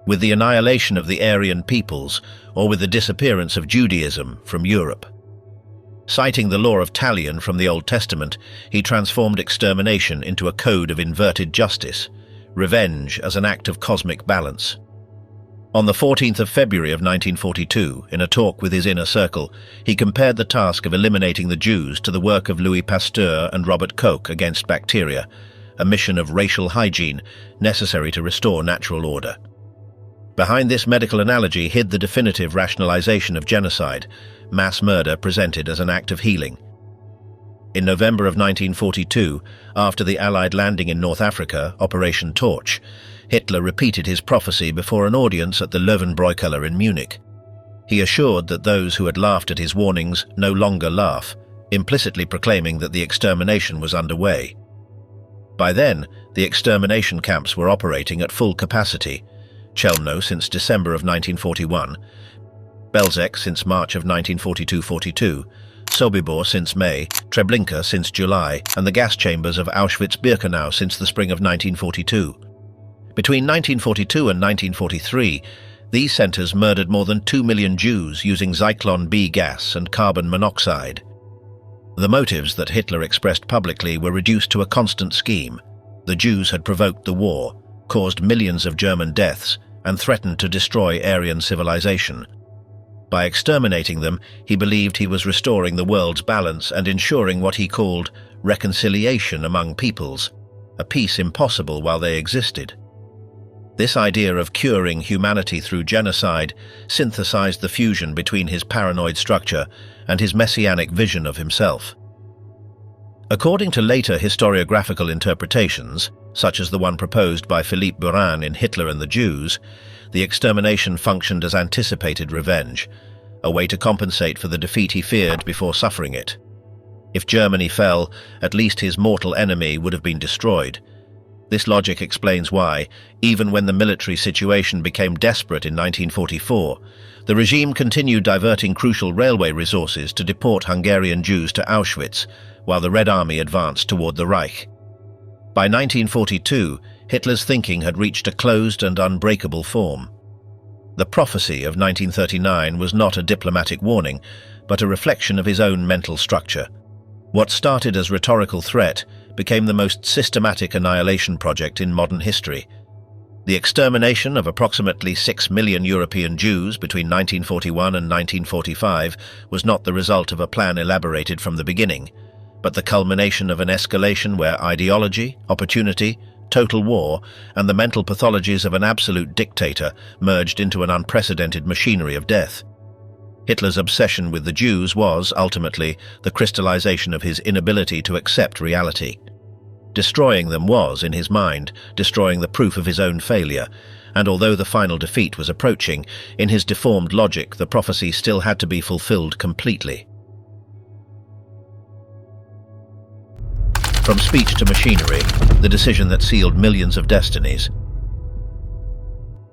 with the annihilation of the Aryan peoples or with the disappearance of Judaism from Europe. Citing the law of Talion from the Old Testament, he transformed extermination into a code of inverted justice, revenge as an act of cosmic balance. On the 14th of February of 1942, in a talk with his inner circle, he compared the task of eliminating the Jews to the work of Louis Pasteur and Robert Koch against bacteria, a mission of racial hygiene necessary to restore natural order. Behind this medical analogy hid the definitive rationalization of genocide, mass murder presented as an act of healing. In November of 1942, after the Allied landing in North Africa, Operation Torch, Hitler repeated his prophecy before an audience at the Löwenbräukeller in Munich. He assured that those who had laughed at his warnings no longer laugh, implicitly proclaiming that the extermination was underway. By then, the extermination camps were operating at full capacity, Chelmno since December of 1941, Belzec since March of 1942-42, Sobibor since May, Treblinka since July, and the gas chambers of Auschwitz-Birkenau since the spring of 1942. Between 1942 and 1943, these centers murdered more than 2 million Jews using Zyklon B gas and carbon monoxide. The motives that Hitler expressed publicly were reduced to a constant scheme. The Jews had provoked the war, caused millions of German deaths, and threatened to destroy Aryan civilization. By exterminating them, he believed he was restoring the world's balance and ensuring what he called reconciliation among peoples, a peace impossible while they existed. This idea of curing humanity through genocide synthesized the fusion between his paranoid structure and his messianic vision of himself. According to later historiographical interpretations, such as the one proposed by Philippe Burin in Hitler and the Jews, the extermination functioned as anticipated revenge, a way to compensate for the defeat he feared before suffering it. If Germany fell, at least his mortal enemy would have been destroyed. This logic explains why, even when the military situation became desperate in 1944, the regime continued diverting crucial railway resources to deport Hungarian Jews to Auschwitz, while the Red Army advanced toward the Reich. By 1942, Hitler's thinking had reached a closed and unbreakable form. The prophecy of 1939 was not a diplomatic warning, but a reflection of his own mental structure. What started as rhetorical threat became the most systematic annihilation project in modern history. The extermination of approximately 6 million European Jews between 1941 and 1945 was not the result of a plan elaborated from the beginning, but the culmination of an escalation where ideology, opportunity, total war, and the mental pathologies of an absolute dictator merged into an unprecedented machinery of death. Hitler's obsession with the Jews was, ultimately, the crystallization of his inability to accept reality. Destroying them was, in his mind, destroying the proof of his own failure, and although the final defeat was approaching, in his deformed logic the prophecy still had to be fulfilled completely. From speech to machinery, the decision that sealed millions of destinies.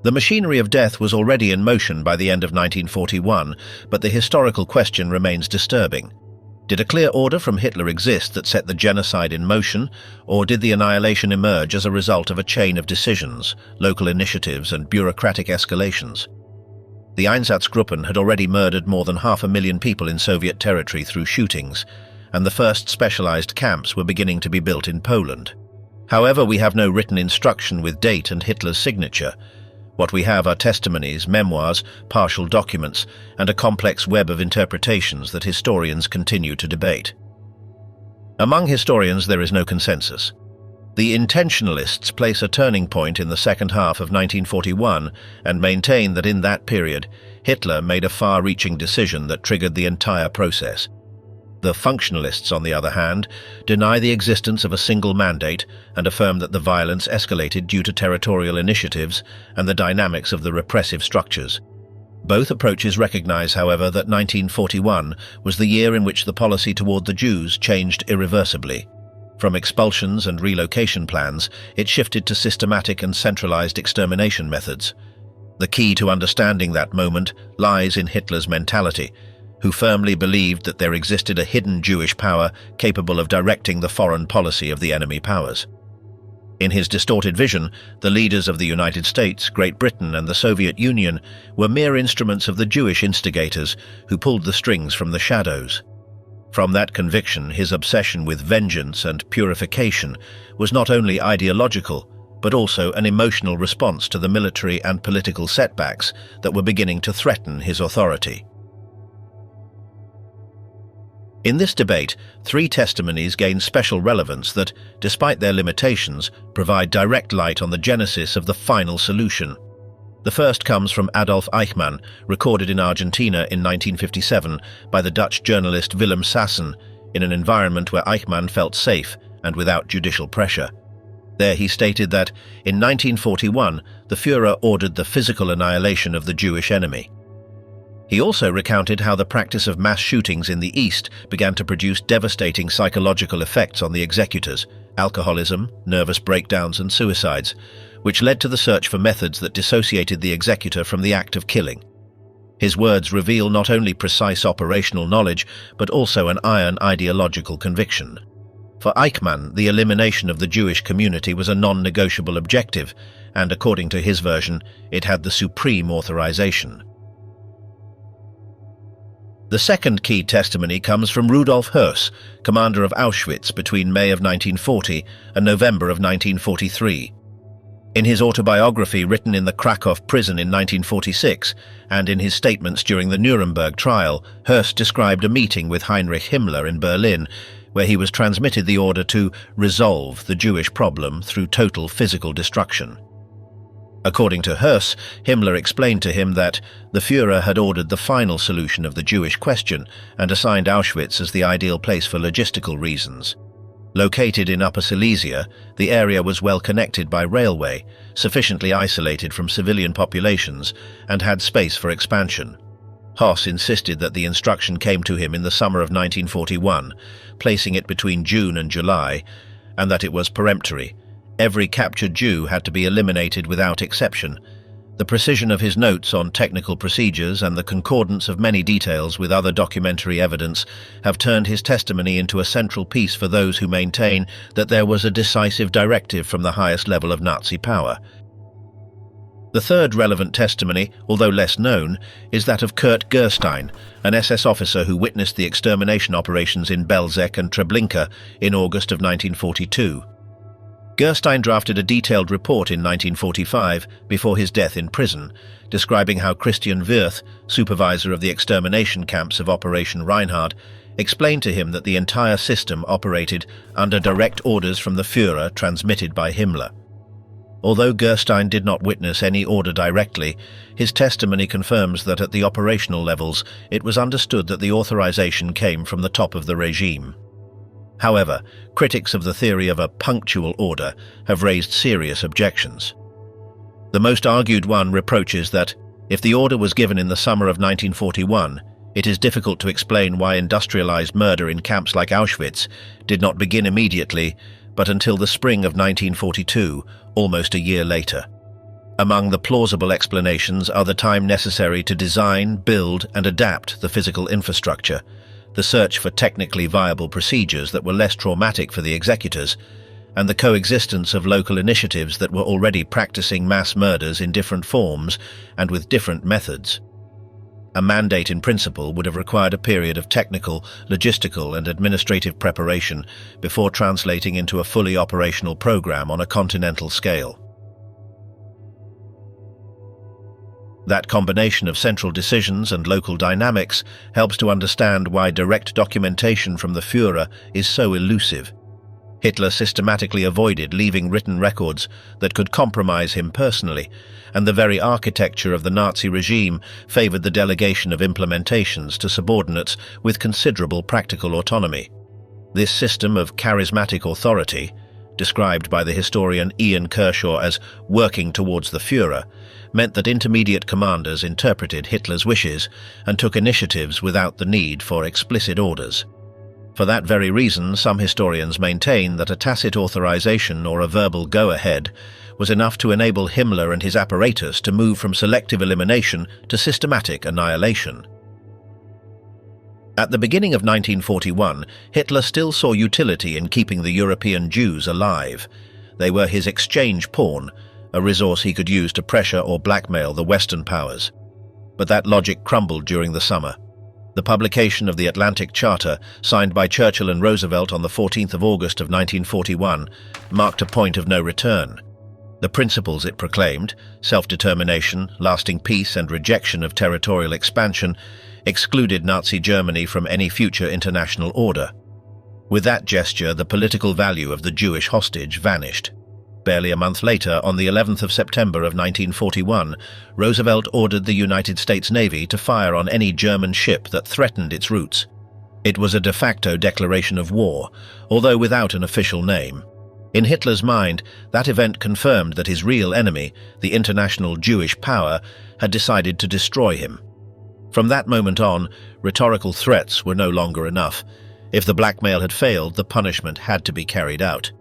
The machinery of death was already in motion by the end of 1941, but the historical question remains disturbing. Did a clear order from Hitler exist that set the genocide in motion, or did the annihilation emerge as a result of a chain of decisions, local initiatives, and bureaucratic escalations? The Einsatzgruppen had already murdered more than 500,000 people in Soviet territory through shootings, and the first specialized camps were beginning to be built in Poland. However, we have no written instruction with date and Hitler's signature. What we have are testimonies, memoirs, partial documents, and a complex web of interpretations that historians continue to debate. Among historians, there is no consensus. The intentionalists place a turning point in the second half of 1941 and maintain that in that period, Hitler made a far-reaching decision that triggered the entire process. The functionalists, on the other hand, deny the existence of a single mandate and affirm that the violence escalated due to territorial initiatives and the dynamics of the repressive structures. Both approaches recognize, however, that 1941 was the year in which the policy toward the Jews changed irreversibly. From expulsions and relocation plans, it shifted to systematic and centralized extermination methods. The key to understanding that moment lies in Hitler's mentality, who firmly believed that there existed a hidden Jewish power capable of directing the foreign policy of the enemy powers. In his distorted vision, the leaders of the United States, Great Britain, and the Soviet Union were mere instruments of the Jewish instigators who pulled the strings from the shadows. From that conviction, his obsession with vengeance and purification was not only ideological, but also an emotional response to the military and political setbacks that were beginning to threaten his authority. In this debate, three testimonies gain special relevance that, despite their limitations, provide direct light on the genesis of the final solution. The first comes from Adolf Eichmann, recorded in Argentina in 1957 by the Dutch journalist Willem Sassen, in an environment where Eichmann felt safe and without judicial pressure. There he stated that, in 1941, the Führer ordered the physical annihilation of the Jewish enemy. He also recounted how the practice of mass shootings in the East began to produce devastating psychological effects on the executors, alcoholism, nervous breakdowns, and suicides, which led to the search for methods that dissociated the executor from the act of killing. His words reveal not only precise operational knowledge, but also an iron ideological conviction. For Eichmann, the elimination of the Jewish community was a non-negotiable objective, and according to his version, it had the supreme authorization. The second key testimony comes from Rudolf Höss, commander of Auschwitz between May of 1940 and November of 1943. In his autobiography written in the Krakow prison in 1946, and in his statements during the Nuremberg trial, Höss described a meeting with Heinrich Himmler in Berlin, where he was transmitted the order to resolve the Jewish problem through total physical destruction. According to Höss, Himmler explained to him that the Führer had ordered the final solution of the Jewish question and assigned Auschwitz as the ideal place for logistical reasons. Located in Upper Silesia, the area was well connected by railway, sufficiently isolated from civilian populations, and had space for expansion. Höss insisted that the instruction came to him in the summer of 1941, placing it between June and July, and that it was peremptory. Every captured Jew had to be eliminated without exception. The precision of his notes on technical procedures and the concordance of many details with other documentary evidence have turned his testimony into a central piece for those who maintain that there was a decisive directive from the highest level of Nazi power. The third relevant testimony, although less known, is that of Kurt Gerstein, an SS officer who witnessed the extermination operations in Belzec and Treblinka in August of 1942. Gerstein drafted a detailed report in 1945, before his death in prison, describing how Christian Wirth, supervisor of the extermination camps of Operation Reinhard, explained to him that the entire system operated under direct orders from the Führer transmitted by Himmler. Although Gerstein did not witness any order directly, his testimony confirms that at the operational levels it was understood that the authorization came from the top of the regime. However, critics of the theory of a punctual order have raised serious objections. The most argued one reproaches that, if the order was given in the summer of 1941, it is difficult to explain why industrialized murder in camps like Auschwitz did not begin immediately, but until the spring of 1942, almost a year later. Among the plausible explanations are the time necessary to design, build, and adapt the physical infrastructure, the search for technically viable procedures that were less traumatic for the executors, and the coexistence of local initiatives that were already practicing mass murders in different forms and with different methods. A mandate in principle would have required a period of technical, logistical, and administrative preparation before translating into a fully operational program on a continental scale. That combination of central decisions and local dynamics helps to understand why direct documentation from the Führer is so elusive. Hitler systematically avoided leaving written records that could compromise him personally, and the very architecture of the Nazi regime favored the delegation of implementations to subordinates with considerable practical autonomy. This system of charismatic authority, described by the historian Ian Kershaw as working towards the Führer, meant that intermediate commanders interpreted Hitler's wishes and took initiatives without the need for explicit orders. For that very reason, some historians maintain that a tacit authorization or a verbal go-ahead was enough to enable Himmler and his apparatus to move from selective elimination to systematic annihilation. At the beginning of 1941, Hitler still saw utility in keeping the European Jews alive. They were his exchange pawn, a resource he could use to pressure or blackmail the Western powers. But that logic crumbled during the summer. The publication of the Atlantic Charter, signed by Churchill and Roosevelt on the 14th of August of 1941, marked a point of no return. The principles it proclaimed, self-determination, lasting peace, and rejection of territorial expansion, excluded Nazi Germany from any future international order. With that gesture, the political value of the Jewish hostage vanished. Barely a month later, on the 11th of September of 1941, Roosevelt ordered the United States Navy to fire on any German ship that threatened its routes. It was a de facto declaration of war, although without an official name. In Hitler's mind, that event confirmed that his real enemy, the international Jewish power, had decided to destroy him. From that moment on, rhetorical threats were no longer enough. If the blackmail had failed, the punishment had to be carried out.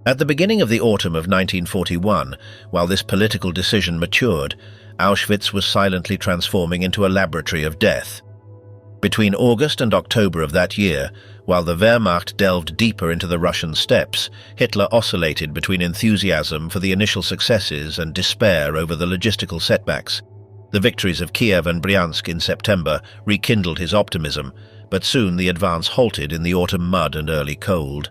At the beginning of the autumn of 1941, while this political decision matured, Auschwitz was silently transforming into a laboratory of death. Between August and October of that year, while the Wehrmacht delved deeper into the Russian steppes, Hitler oscillated between enthusiasm for the initial successes and despair over the logistical setbacks. The victories of Kiev and Bryansk in September rekindled his optimism, but soon the advance halted in the autumn mud and early cold.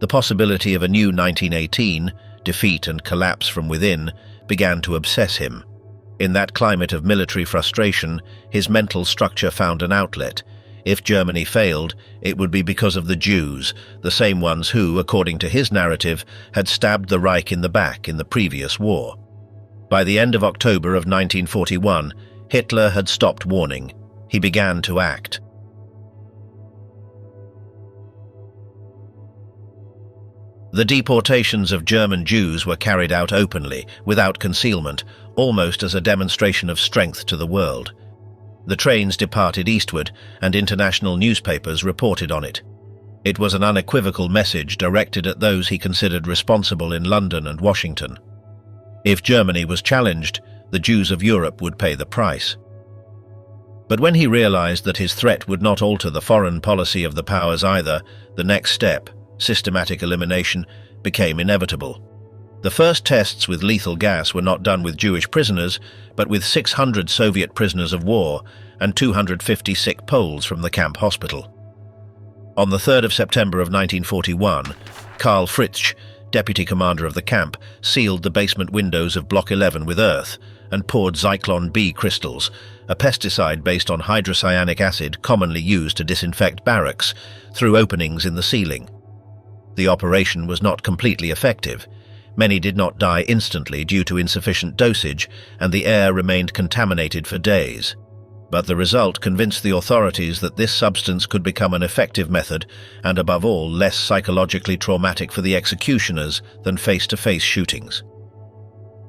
The possibility of a new 1918, defeat and collapse from within, began to obsess him. In that climate of military frustration, his mental structure found an outlet. If Germany failed, it would be because of the Jews, the same ones who, according to his narrative, had stabbed the Reich in the back in the previous war. By the end of October of 1941, Hitler had stopped warning. He began to act. The deportations of German Jews were carried out openly, without concealment, almost as a demonstration of strength to the world. The trains departed eastward, and international newspapers reported on it. It was an unequivocal message directed at those he considered responsible in London and Washington. If Germany was challenged, the Jews of Europe would pay the price. But when he realized that his threat would not alter the foreign policy of the powers either, the next step, systematic elimination, became inevitable. The first tests with lethal gas were not done with Jewish prisoners, but with 600 Soviet prisoners of war and 250 sick Poles from the camp hospital. On the 3rd of September of 1941, Karl Fritzsch, deputy commander of the camp, sealed the basement windows of Block 11 with earth and poured Zyklon B crystals, a pesticide based on hydrocyanic acid commonly used to disinfect barracks, through openings in the ceiling. The operation was not completely effective. Many did not die instantly due to insufficient dosage, and the air remained contaminated for days. But the result convinced the authorities that this substance could become an effective method and, above all, less psychologically traumatic for the executioners than face-to-face shootings.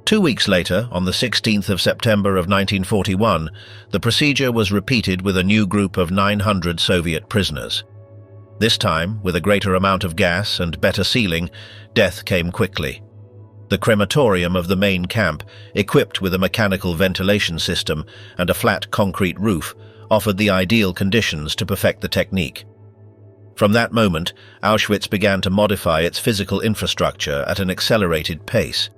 2 weeks later, on the 16th of September of 1941, the procedure was repeated with a new group of 900 Soviet prisoners. This time, with a greater amount of gas and better sealing, death came quickly. The crematorium of the main camp, equipped with a mechanical ventilation system and a flat concrete roof, offered the ideal conditions to perfect the technique. From that moment, Auschwitz began to modify its physical infrastructure at an accelerated pace.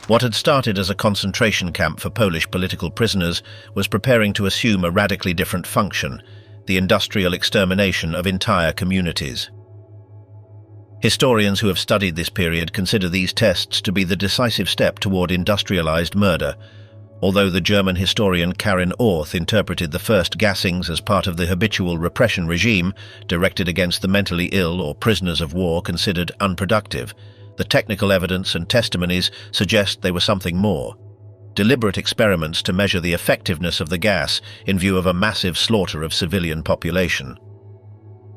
What had started as a concentration camp for Polish political prisoners was preparing to assume a radically different function: the industrial extermination of entire communities. Historians who have studied this period consider these tests to be the decisive step toward industrialized murder. Although the German historian Karin Orth interpreted the first gassings as part of the habitual repression regime directed against the mentally ill or prisoners of war considered unproductive, the technical evidence and testimonies suggest they were something more: deliberate experiments to measure the effectiveness of the gas in view of a massive slaughter of civilian population.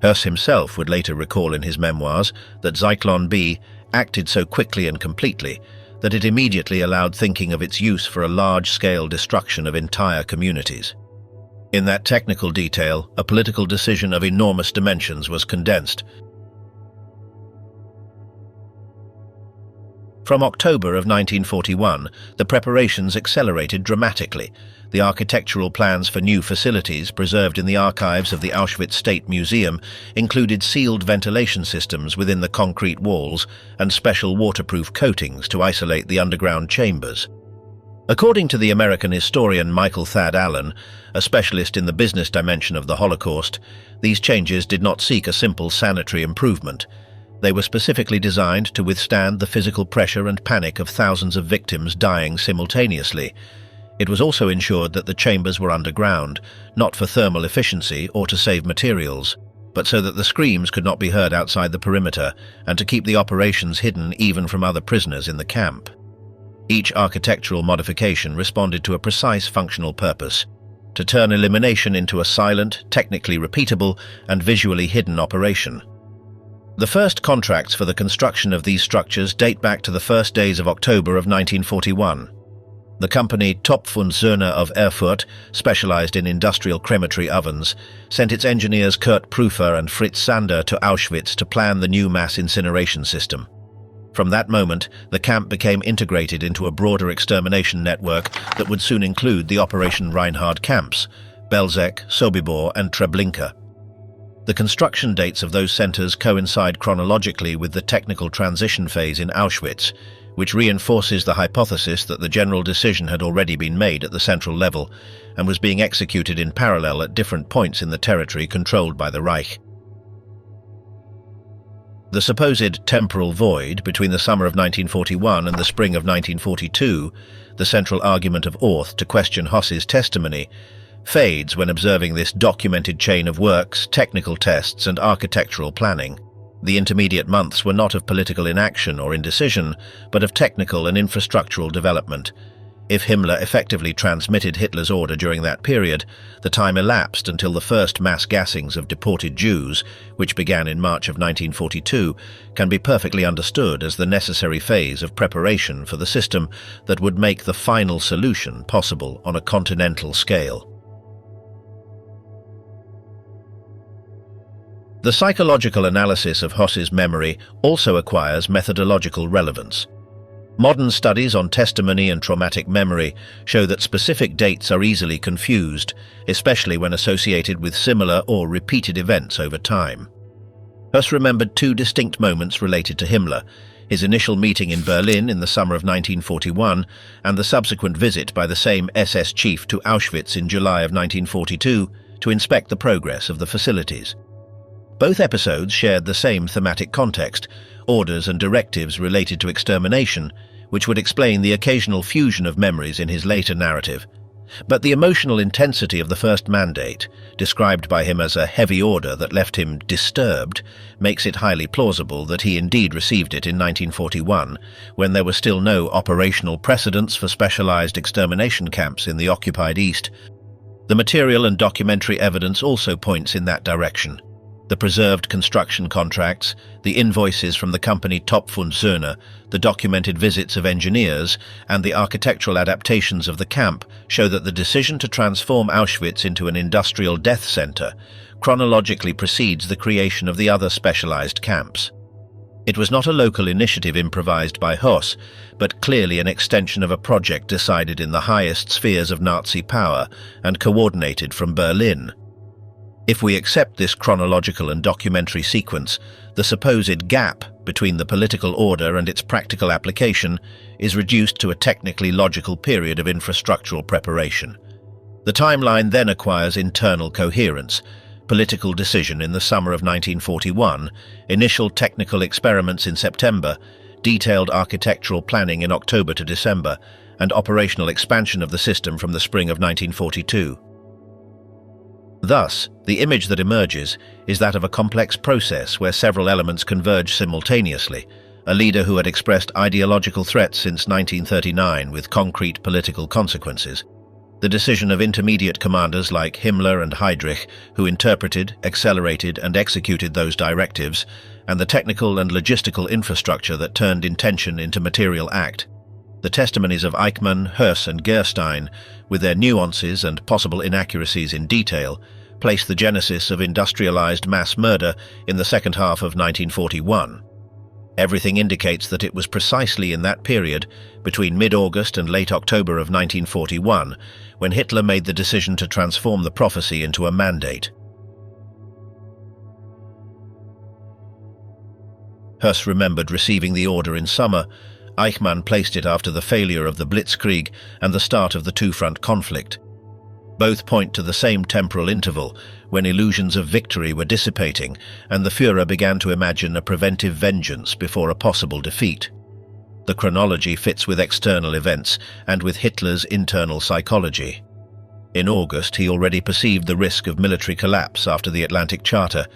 Höss himself would later recall in his memoirs that Zyklon B acted so quickly and completely that it immediately allowed thinking of its use for a large-scale destruction of entire communities. In that technical detail, a political decision of enormous dimensions was condensed. From October of 1941, the preparations accelerated dramatically. The architectural plans for new facilities preserved in the archives of the Auschwitz State Museum included sealed ventilation systems within the concrete walls and special waterproof coatings to isolate the underground chambers. According to the American historian Michael Thad Allen, a specialist in the business dimension of the Holocaust, these changes did not seek a simple sanitary improvement. They were specifically designed to withstand the physical pressure and panic of thousands of victims dying simultaneously. It was also ensured that the chambers were underground, not for thermal efficiency or to save materials, but so that the screams could not be heard outside the perimeter and to keep the operations hidden even from other prisoners in the camp. Each architectural modification responded to a precise functional purpose: to turn elimination into a silent, technically repeatable, and visually hidden operation. The first contracts for the construction of these structures date back to the first days of October of 1941. The company Topf und Söhne of Erfurt, specialized in industrial crematory ovens, sent its engineers Kurt Prüfer and Fritz Sander to Auschwitz to plan the new mass incineration system. From that moment, the camp became integrated into a broader extermination network that would soon include the Operation Reinhard camps, Belzec, Sobibor, and Treblinka. The construction dates of those centers coincide chronologically with the technical transition phase in Auschwitz, which reinforces the hypothesis that the general decision had already been made at the central level and was being executed in parallel at different points in the territory controlled by the Reich. The supposed temporal void between the summer of 1941 and the spring of 1942, the central argument of Orth to question Höss's testimony, fades when observing this documented chain of works, technical tests, and architectural planning. The intermediate months were not of political inaction or indecision, but of technical and infrastructural development. If Himmler effectively transmitted Hitler's order during that period, the time elapsed until the first mass gassings of deported Jews, which began in March of 1942, can be perfectly understood as the necessary phase of preparation for the system that would make the final solution possible on a continental scale. The psychological analysis of Höss's memory also acquires methodological relevance. Modern studies on testimony and traumatic memory show that specific dates are easily confused, especially when associated with similar or repeated events over time. Höss remembered two distinct moments related to Himmler. His initial meeting in Berlin in the summer of 1941 and the subsequent visit by the same SS chief to Auschwitz in July of 1942 to inspect the progress of the facilities. Both episodes shared the same thematic context, orders and directives related to extermination, which would explain the occasional fusion of memories in his later narrative. But the emotional intensity of the first mandate, described by him as a heavy order that left him disturbed, makes it highly plausible that he indeed received it in 1941, when there were still no operational precedents for specialized extermination camps in the occupied East. The material and documentary evidence also points in that direction. The preserved construction contracts, the invoices from the company Topf und Söhne, the documented visits of engineers, and the architectural adaptations of the camp show that the decision to transform Auschwitz into an industrial death center chronologically precedes the creation of the other specialized camps. It was not a local initiative improvised by Höss, but clearly an extension of a project decided in the highest spheres of Nazi power and coordinated from Berlin. If we accept this chronological and documentary sequence, the supposed gap between the political order and its practical application is reduced to a technically logical period of infrastructural preparation. The timeline then acquires internal coherence: political decision in the summer of 1941, initial technical experiments in September, detailed architectural planning in October to December, and operational expansion of the system from the spring of 1942. Thus, the image that emerges is that of a complex process where several elements converge simultaneously: a leader who had expressed ideological threats since 1939 with concrete political consequences, the decision of intermediate commanders like Himmler and Heydrich who interpreted, accelerated, and executed those directives, and the technical and logistical infrastructure that turned intention into material act. The testimonies of Eichmann, Höss, and Gerstein, with their nuances and possible inaccuracies in detail, place the genesis of industrialized mass murder in the second half of 1941. Everything indicates that it was precisely in that period, between mid-August and late October of 1941, when Hitler made the decision to transform the prophecy into a mandate. Höss remembered receiving the order in summer. Eichmann placed it after the failure of the Blitzkrieg and the start of the two-front conflict. Both point to the same temporal interval, when illusions of victory were dissipating and the Führer began to imagine a preventive vengeance before a possible defeat. The chronology fits with external events and with Hitler's internal psychology. In August, he already perceived the risk of military collapse after the Atlantic Charter,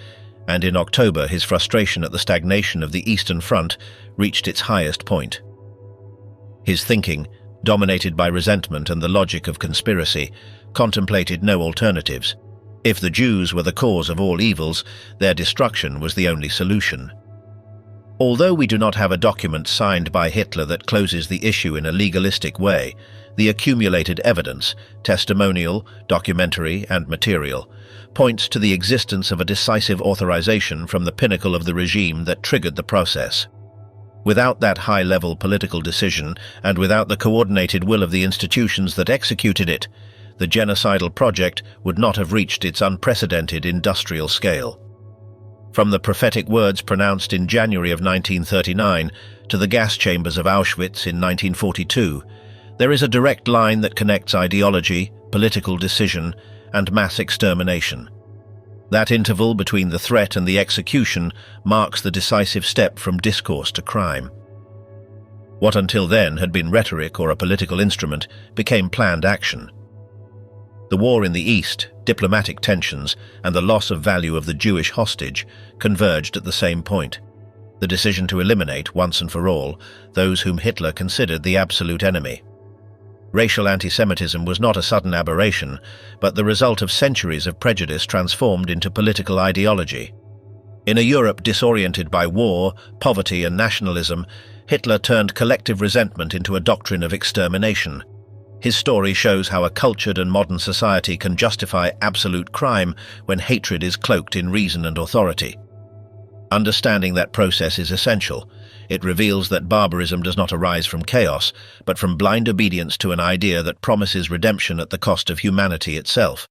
and in October his frustration at the stagnation of the Eastern Front reached its highest point. His thinking, dominated by resentment and the logic of conspiracy, contemplated no alternatives. If the Jews were the cause of all evils, their destruction was the only solution. Although we do not have a document signed by Hitler that closes the issue in a legalistic way, the accumulated evidence, testimonial, documentary, and material, points to the existence of a decisive authorization from the pinnacle of the regime that triggered the process. Without that high-level political decision, and without the coordinated will of the institutions that executed it, the genocidal project would not have reached its unprecedented industrial scale. From the prophetic words pronounced in January of 1939 to the gas chambers of Auschwitz in 1942, there is a direct line that connects ideology, political decision, and mass extermination. That interval between the threat and the execution marks the decisive step from discourse to crime. What until then had been rhetoric or a political instrument became planned action. The war in the East, diplomatic tensions, and the loss of value of the Jewish hostage converged at the same point: the decision to eliminate, once and for all, those whom Hitler considered the absolute enemy. Racial antisemitism was not a sudden aberration, but the result of centuries of prejudice transformed into political ideology. In a Europe disoriented by war, poverty, and nationalism, Hitler turned collective resentment into a doctrine of extermination. His story shows how a cultured and modern society can justify absolute crime when hatred is cloaked in reason and authority. Understanding that process is essential. It reveals that barbarism does not arise from chaos, but from blind obedience to an idea that promises redemption at the cost of humanity itself.